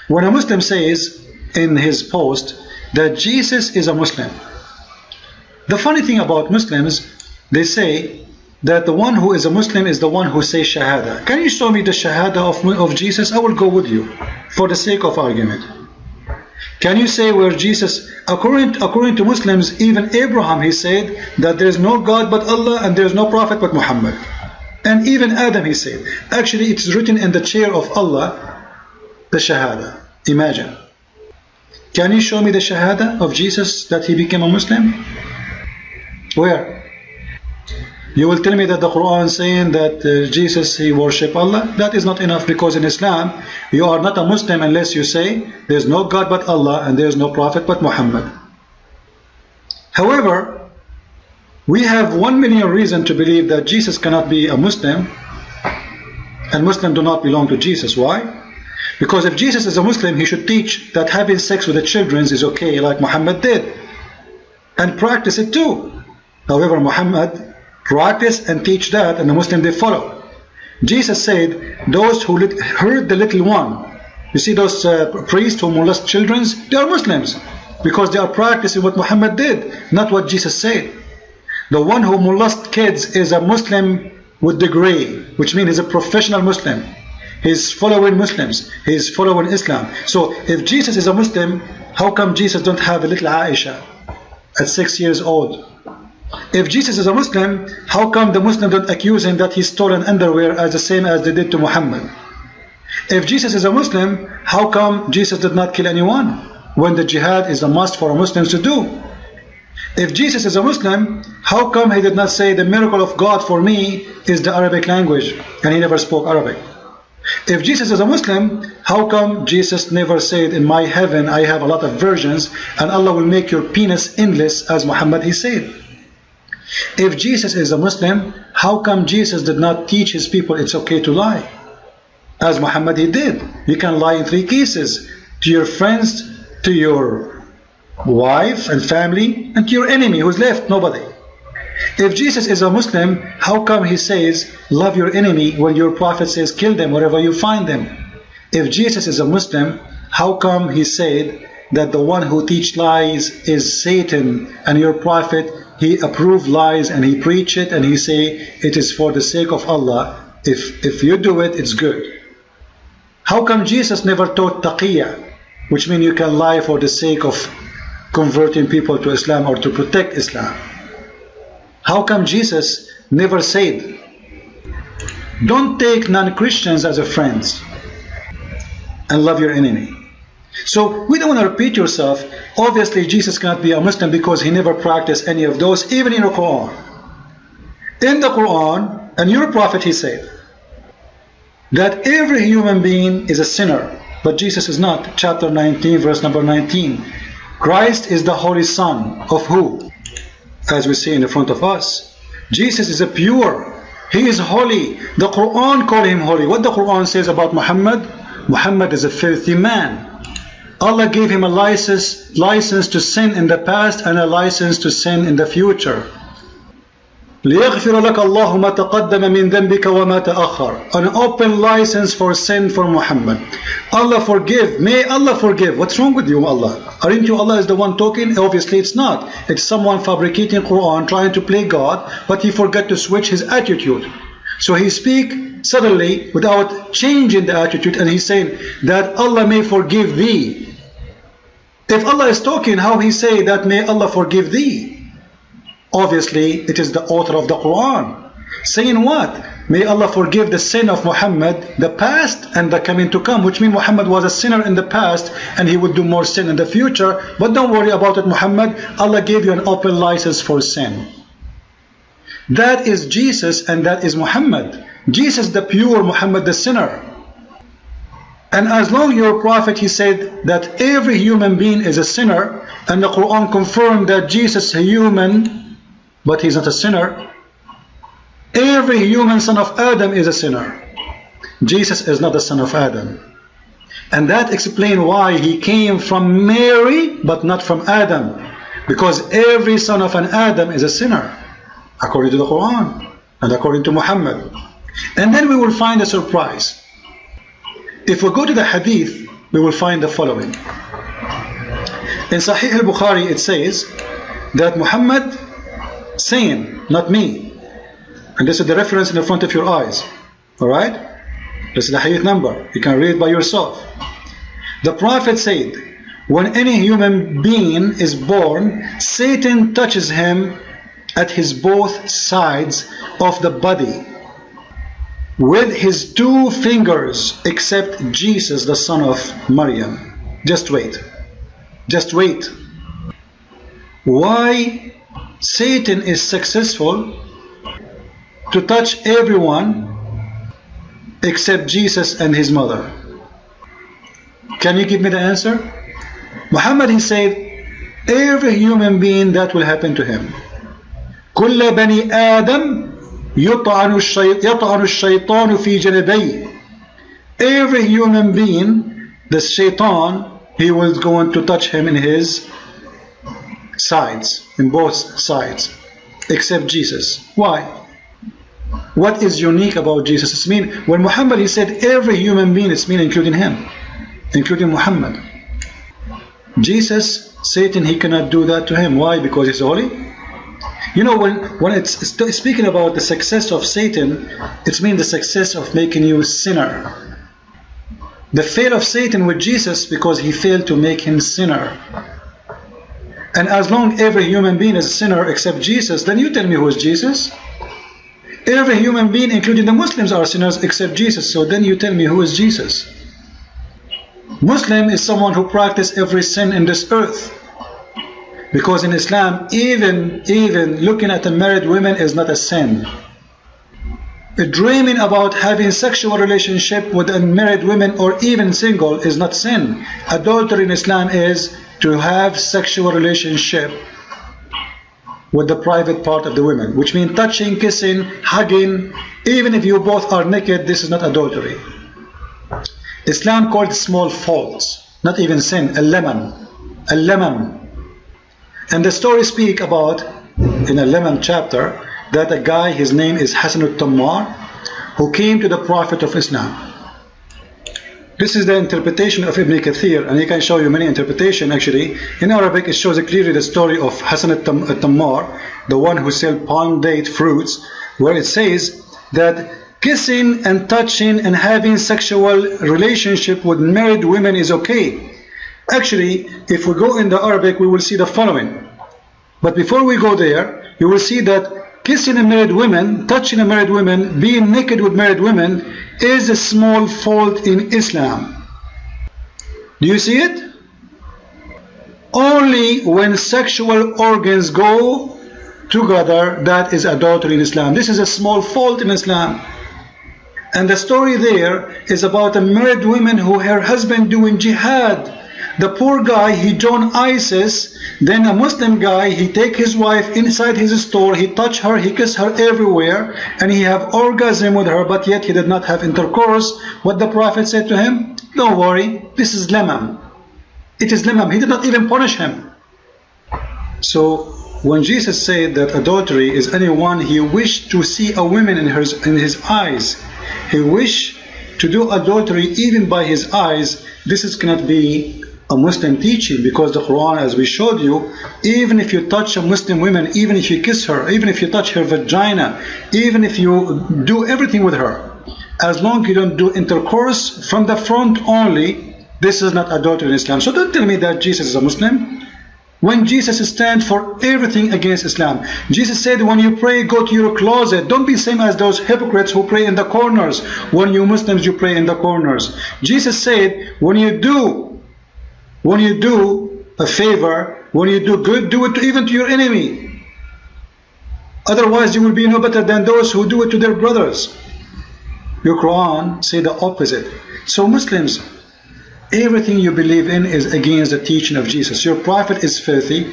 When a Muslim says in his post that Jesus is a Muslim, the funny thing about Muslims, they say that the one who is a Muslim is the one who says Shahada. Can you show me the Shahada of Jesus? I will go with you for the sake of argument. Can you say where Jesus, according to Muslims, even Abraham, he said that there is no God but Allah and there is no prophet but Muhammad. And even Adam, he said. Actually, it's written in the chair of Allah, the Shahada. Imagine. Can you show me the Shahada of Jesus that he became a Muslim? Where? You will tell me that the Quran saying that Jesus, he worship Allah. That is not enough, because in Islam, you are not a Muslim unless you say there is no God but Allah and there is no prophet but Muhammad. However, we have 1 million reasons to believe that Jesus cannot be a Muslim, and Muslims do not belong to Jesus. Why? Because if Jesus is a Muslim, he should teach that having sex with the children is okay, like Muhammad did, and practice it too. However, Muhammad practice and teach that, and the Muslim they follow. Jesus said, those who hurt the little one, you see those priests who molest children, they are Muslims, because they are practicing what Muhammad did, not what Jesus said. The one who molests kids is a Muslim with degree, which means he's a professional Muslim. He's following Muslims, he's following Islam. So if Jesus is a Muslim, how come Jesus don't have a little Aisha at 6 years old? If Jesus is a Muslim, how come the Muslims don't accuse him that he stolen underwear as the same as they did to Muhammad? If Jesus is a Muslim, how come Jesus did not kill anyone when the jihad is a must for Muslims to do? If Jesus is a Muslim, how come he did not say the miracle of God for me is the Arabic language, and he never spoke Arabic? If Jesus is a Muslim, how come Jesus never said in my heaven I have a lot of virgins and Allah will make your penis endless as Muhammad he said? If Jesus is a Muslim, how come Jesus did not teach his people it's okay to lie? As Muhammad he did. You can lie in 3 cases: to your friends, to your wife and family, and to your enemy who's left, nobody. If Jesus is a Muslim, how come he says love your enemy when your prophet says kill them wherever you find them? If Jesus is a Muslim, how come he said that the one who teach lies is Satan, and your prophet he approved lies and he preach it and he say it is for the sake of Allah, if you do it, it's good? How come Jesus never taught taqiyya, which means you can lie for the sake of converting people to Islam or to protect Islam? How come Jesus never said don't take non-Christians as a friends and love your enemy? So we don't want to repeat yourself. Obviously Jesus cannot be a Muslim because he never practiced any of those, even in the Quran. In the Quran, and your prophet he said that every human being is a sinner, but Jesus is not. Chapter 19 verse number 19. Christ is the Holy Son of who? As we see in the front of us, Jesus is a pure, he is holy. The Quran call him holy. What the Quran says about Muhammad? Muhammad is a filthy man. Allah gave him a license to sin in the past and a license to sin in the future. لِيَغْفِرَ لَكَ اللَّهُ مَا تَقَدَّمَ مِنْ ذَنْبِكَ وَمَا تَأَخَّرَ. An open license for sin for Muhammad. Allah forgive. May Allah forgive. What's wrong with you, Allah? Aren't you Allah is the one talking? Obviously it's not. It's someone fabricating Quran, trying to play God, but he forgot to switch his attitude. So he speak suddenly without changing the attitude, and he's saying that Allah may forgive thee. If Allah is talking, how he say that may Allah forgive thee? Obviously it is the author of the Quran saying what? May Allah forgive the sin of Muhammad, the past and the coming to come, which means Muhammad was a sinner in the past and he would do more sin in the future. But don't worry about it, Muhammad. Allah gave you an open license for sin. That is Jesus and that is Muhammad. Jesus the pure, Muhammad the sinner. And as long as your prophet he said that every human being is a sinner, and the Quran confirmed that Jesus is a human but he's not a sinner. Every human son of Adam is a sinner. Jesus is not the son of Adam. And that explains why he came from Mary but not from Adam, because every son of an Adam is a sinner according to the Quran and according to Muhammad. And then we will find a surprise. If we go to the hadith we will find the following. In Sahih al-Bukhari it says that Muhammad saying, not me, and this is the reference in the front of your eyes, alright? This is the hadith number, you can read it by yourself. The Prophet said, when any human being is born, Satan touches him at his both sides of the body with his 2 fingers, except Jesus, the son of Maryam. Just wait. Just wait. Why Satan is successful to touch everyone except Jesus and his mother? Can you give me the answer? Muhammad, he said, every human being that will happen to him. كل بني آدم يطعن الشيطان في جنبيه. Every human being, the shaitan, he was going to touch him in his sides, in both sides, except Jesus. Why? What is unique about Jesus? It's mean, when Muhammad, he said every human being, it's mean including him, including Muhammad. Jesus, Satan, he cannot do that to him. Why? Because he's holy. You know, when it's speaking about the success of Satan, it's mean the success of making you a sinner. The fail of Satan with Jesus because he failed to make him sinner. And as long every human being is a sinner except Jesus, then you tell me who is Jesus? Every human being, including the Muslims, are sinners except Jesus. So then you tell me who is Jesus? Muslim is someone who practices every sin in this earth. Because in Islam, even looking at a married woman is not a sin. Dreaming about having sexual relationship with unmarried women or even single is not sin. Adultery in Islam is to have sexual relationship with the private part of the women, which means touching, kissing, hugging. Even if you both are naked, this is not adultery. Islam called small faults, not even sin, al-lamam. And the story speak about, in a lemon chapter, that a guy, his name is Hassan al-Tammar, who came to the Prophet of Islam. This is the interpretation of Ibn Kathir, and he can show you many interpretations actually. In Arabic, it shows clearly the story of Hassan al-Tammar, the one who sells palm date fruits, where it says that kissing and touching and having sexual relationship with married women is okay. Actually, if we go in the Arabic, we will see the following. But before we go there, you will see that kissing a married woman, touching a married woman, being naked with married women is a small fault in Islam. Do you see it? Only when sexual organs go together, that is adultery in Islam. This is a small fault in Islam. And the story there is about a married woman who her husband doing jihad. The poor guy, he joined ISIS, then a Muslim guy, he take his wife inside his store, he touch her, he kiss her everywhere, and he have orgasm with her, but yet he did not have intercourse. What the Prophet said to him? Don't worry, this is lamam. It is lamam. He did not even punish him. So when Jesus said that adultery is anyone he wished to see a woman in his eyes, he wished to do adultery even by his eyes, this cannot be a Muslim teaching, because the Quran, as we showed you, even if you touch a Muslim woman, even if you kiss her, even if you touch her vagina, even if you do everything with her, as long as you don't do intercourse from the front only, this is not adultery in Islam. So don't tell me that Jesus is a Muslim, when Jesus stands for everything against Islam. Jesus said, when you pray, go to your closet. Don't be same as those hypocrites who pray in the corners. When you Muslims, you pray in the corners. Jesus said, when you do a favor, when you do good, do it even to your enemy. Otherwise you will be no better than those who do it to their brothers. Your Quran say the opposite. So Muslims, everything you believe in is against the teaching of Jesus. Your prophet is filthy,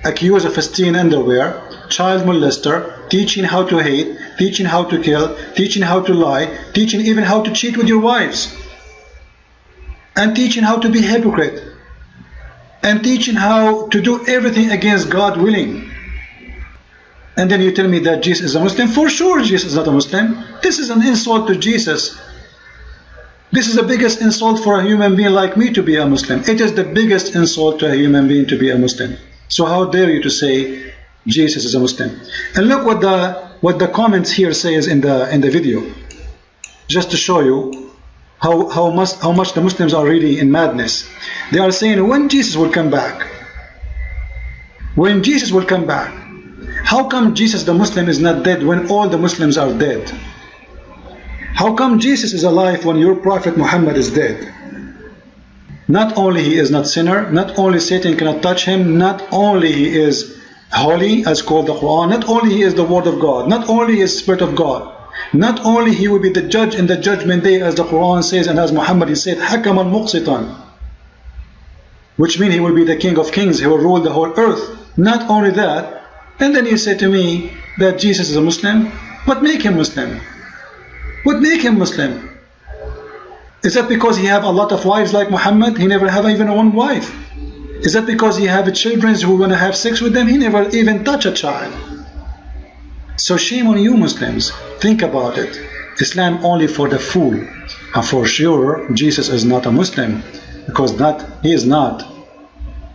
accused of stealing underwear, child molester, teaching how to hate, teaching how to kill, teaching how to lie, teaching even how to cheat with your wives, and teaching how to be hypocrite, and teaching how to do everything against God willing. And then you tell me that Jesus is a Muslim? For sure Jesus is not a Muslim. This is an insult to Jesus. This is the biggest insult for a human being like me to be a Muslim. It is the biggest insult to a human being to be a Muslim. So how dare you to say Jesus is a Muslim? And look what the comments here says in the video, just to show you how much the Muslims are really in madness. They are saying, when Jesus will come back, when Jesus will come back, how come Jesus the Muslim is not dead when all the Muslims are dead? How come Jesus is alive when your Prophet Muhammad is dead? Not only he is not sinner, not only Satan cannot touch him, not only he is holy as called the Quran, not only he is the word of God, not only he is Spirit of God, not only he will be the judge in the judgment day as the Quran says and as Muhammad he said, Hakaman Muqsitan, which means he will be the King of Kings, he will rule the whole earth. Not only that, and then you say to me that Jesus is a Muslim. What make him Muslim? What make him Muslim? Is that because he have a lot of wives like Muhammad? He never have even one wife. Is that because he have children who want to have sex with them? He never even touch a child. So shame on you Muslims. Think about it. Islam only for the fool. And for sure Jesus is not a Muslim, because he is not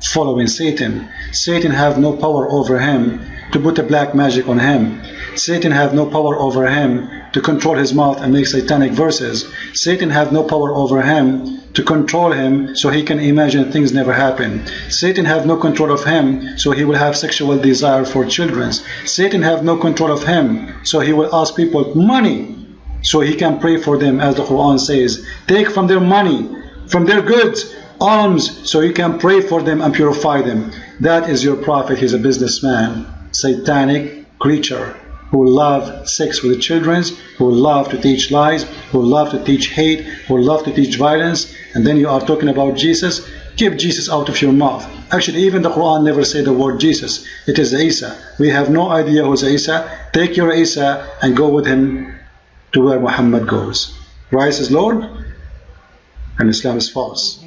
following Satan. Satan have no power over him to put a black magic on him. Satan have no power over him to control his mouth and make satanic verses. Satan have no power over him to control him so he can imagine things never happen. Satan have no control of him so he will have sexual desire for children. Satan have no control of him so he will ask people money so he can pray for them, as the Quran says. Take from their money, from their goods, alms, so you can pray for them and purify them. That is your prophet. He's a businessman, satanic creature who love sex with the children, who love to teach lies, who love to teach hate, who love to teach violence. And then you are talking about Jesus. Keep Jesus out of your mouth. Actually, even the Quran never said the word Jesus. It is Isa. We have no idea who's Isa. Take your Isa and go with him to where Muhammad goes. Christ is Lord and Islam is false.